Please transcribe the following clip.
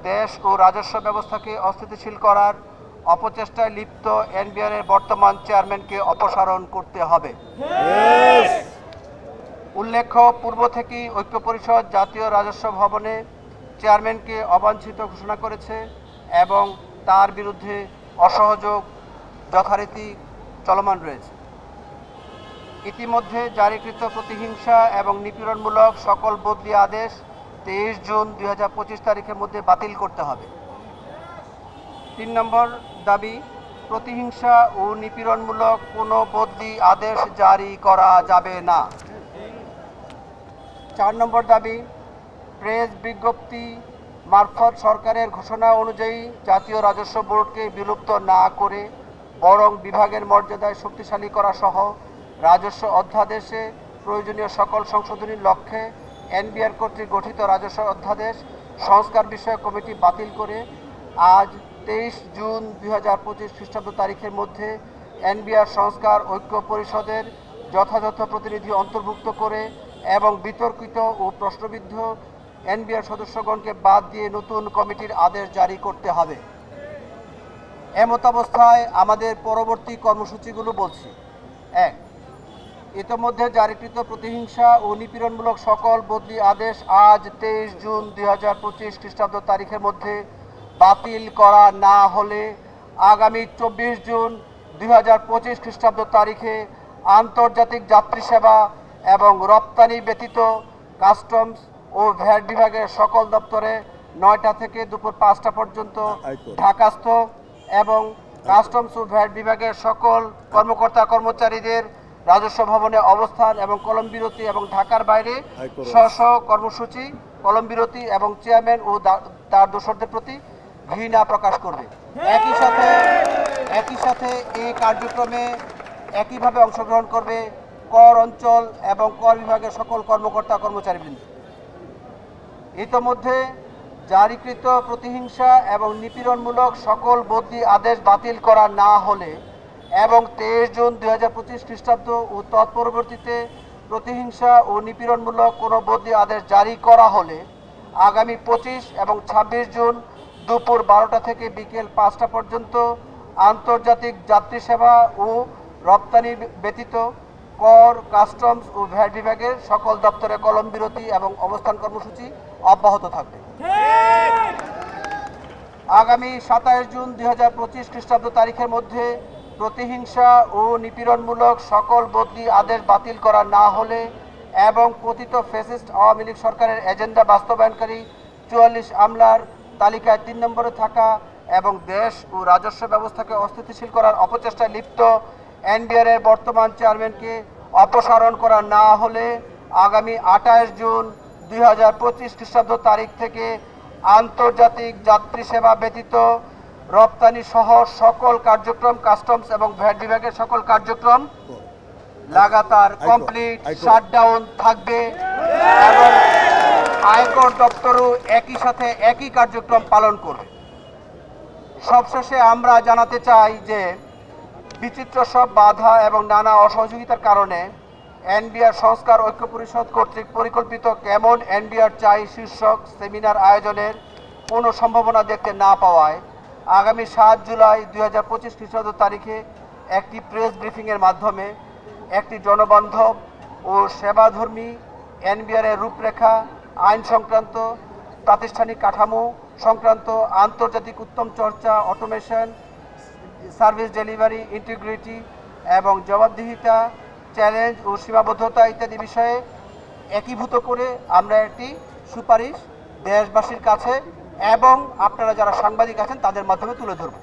দেশ ও রাজস্ব ব্যবস্থাকে অস্থিতিশীল করার অপচেষ্টায় লিপ্ত এনবিআর এর বর্তমান চেয়ারম্যানকে অপসারণ করতে হবে। উল্লেখ্য, পূর্ব থেকেই ঐক্য পরিষদ জাতীয় রাজস্ব ভবনে চেয়ারম্যানকে অবাঞ্ছিত ঘোষণা করেছে এবং তার বিরুদ্ধে অসহযোগ যথারীতি চলমান রয়েছে। ইতিমধ্যে জারিকৃত প্রতিহিংসা এবং নিপীড়নমূলক সকল বদলি আদেশ 23 জুন 2025 তারিখের মধ্যে বাতিল করতে হবে। 3 নম্বর দাবি, প্রতিহিংসা ও নিপীড়নমূলক কোনো বদলি আদেশ জারি করা যাবে না। 4 নম্বর দাবি, প্রেস বিজ্ঞপ্তি মারফত সরকারের ঘোষণা অনুযায়ী জাতীয় রাজস্ব বোর্ডকে বিলুপ্ত না করে বরং বিভাগের মর্যাদায় শক্তিশালী করা সহ রাজস্ব অধ্যাদেশে প্রয়োজনীয় সকল সংশোধনীর লক্ষ্যে এনবিআর কর্তৃক গঠিত রাজস্ব অধ্যাদেশ সংস্কার বিষয়ক কমিটি বাতিল করে আজ 23 জুন 2025 খ্রিস্টাব্দ তারিখের মধ্যে এনবিআর সংস্কার ঐক্য পরিষদের যথাযথ প্রতিনিধি অন্তর্ভুক্ত করে এবং বিতর্কিত ও প্রশ্নবিদ্ধ এনবিআর সদস্যগণকে বাদ দিয়ে নতুন কমিটির আদেশ জারি করতে হবে। এমতাবস্থায় আমাদের পরবর্তী কর্মসূচিগুলো বলছি। 1. ইতোমধ্যে জারিকৃত প্রতিহিংসা ও নিপীড়নমূলক সকল বদলি আদেশ আজ 23 জুন 2025 খ্রিস্টাব্দ তারিখের মধ্যে বাতিল করা না হলে আগামী 24 জুন 2025 খ্রিস্টাব্দ তারিখে আন্তর্জাতিক যাত্রী সেবা এবং রপ্তানি ব্যতীত কাস্টমস ও ভ্যাট বিভাগের সকল দপ্তরে 9টা থেকে দুপুর 5টা পর্যন্ত ঢাকাস্থ এবং কাস্টমস ও ভ্যাট বিভাগের সকল কর্মকর্তা কর্মচারীদের রাজস্ব ভবনে অবস্থান এবং কলম বিরতি এবং ঢাকার বাইরে স্ব কর্মসূচি কলম বিরতি এবং চেয়ারম্যান ও তার দোসরদের প্রতি ঘৃণা প্রকাশ করবে। একই সাথে এই কার্যক্রমে একইভাবে অংশগ্রহণ করবে কর অঞ্চল এবং কর বিভাগের সকল কর্মকর্তা কর্মচারীবৃন্দ। ইতোমধ্যে জারিকৃত প্রতিহিংসা এবং নিপীড়নমূলক সকল বদলি আদেশ বাতিল করা না হলে এবং 23 জুন 2025 খ্রিস্টাব্দ ও তৎপরবর্তীতে প্রতিহিংসা ও নিপীড়নমূলক কোনো বদলি আদেশ জারি করা হলে আগামী 25 এবং 26 জুন দুপুর 12টা থেকে বিকেল 5টা পর্যন্ত আন্তর্জাতিক যাত্রী সেবা ও রপ্তানি ব্যতীত কর, কাস্টমস ও ভ্যাট বিভাগের সকল দপ্তরে কলম বিরতি এবং অবস্থান কর্মসূচি অব্যাহত থাকবে। আগামী 27 জুন 2025 খ্রিস্টাব্দ তারিখের মধ্যে প্রতিহিংসা ও নিপীড়নমূলক সকল বদলি আদেশ বাতিল করা না হলে এবং পতিত ফ্যাসিস্ট আওয়ামী লীগ সরকারের এজেন্ডা বাস্তবায়নকারী 44 আমলার তালিকায় 3 নম্বরে থাকা এবং দেশ ও রাজস্ব ব্যবস্থাকে অস্থিতিশীল করার অপচেষ্টায় লিপ্ত এনবিআর এর বর্তমান চেয়ারম্যানকে অপসারণ করা না হলে আগামী 28 জুন 2025 খ্রিস্টাব্দ তারিখ থেকে আন্তর্জাতিক যাত্রী সেবা ব্যতীত রপ্তানি সহ সকল কার্যক্রম কাস্টমস এবং ভ্যাট বিভাগের সকল কার্যক্রম লাগাতার কমপ্লিট শাটডাউন থাকবে এবং আয়কর দপ্তরও একই সাথে একই কার্যক্রম পালন করবে। সবশেষে আমরা জানাতে চাই যে বিচিত্র সব বাধা এবং নানা অসহযোগিতার কারণে এনবিআর সংস্কার ঐক্য পরিষদ কর্তৃক পরিকল্পিত কেমন এনবিআর চাই শীর্ষক সেমিনার আয়োজনের কোনো সম্ভাবনা দেখতে না পাওয়ায় আগামী 7 জুলাই 2025 খ্রিস্টাব্দ তারিখে একটি প্রেস ব্রিফিংয়ের মাধ্যমে একটি জনবান্ধব ও সেবাধর্মী এনবিআর এর রূপরেখা, আইন সংক্রান্ত, প্রাতিষ্ঠানিক কাঠামো সংক্রান্ত, আন্তর্জাতিক উত্তম চর্চা, অটোমেশন, সার্ভিস ডেলিভারি, ইন্টিগ্রিটি এবং জবাবদিহিতা, চ্যালেঞ্জ ও সীমাবদ্ধতা ইত্যাদি বিষয়ে একীভূত করে আমরা একটি সুপারিশ দেশবাসীর কাছে এবং আপনারা যারা সাংবাদিক আছেন তাদের মাধ্যমে তুলে ধরব।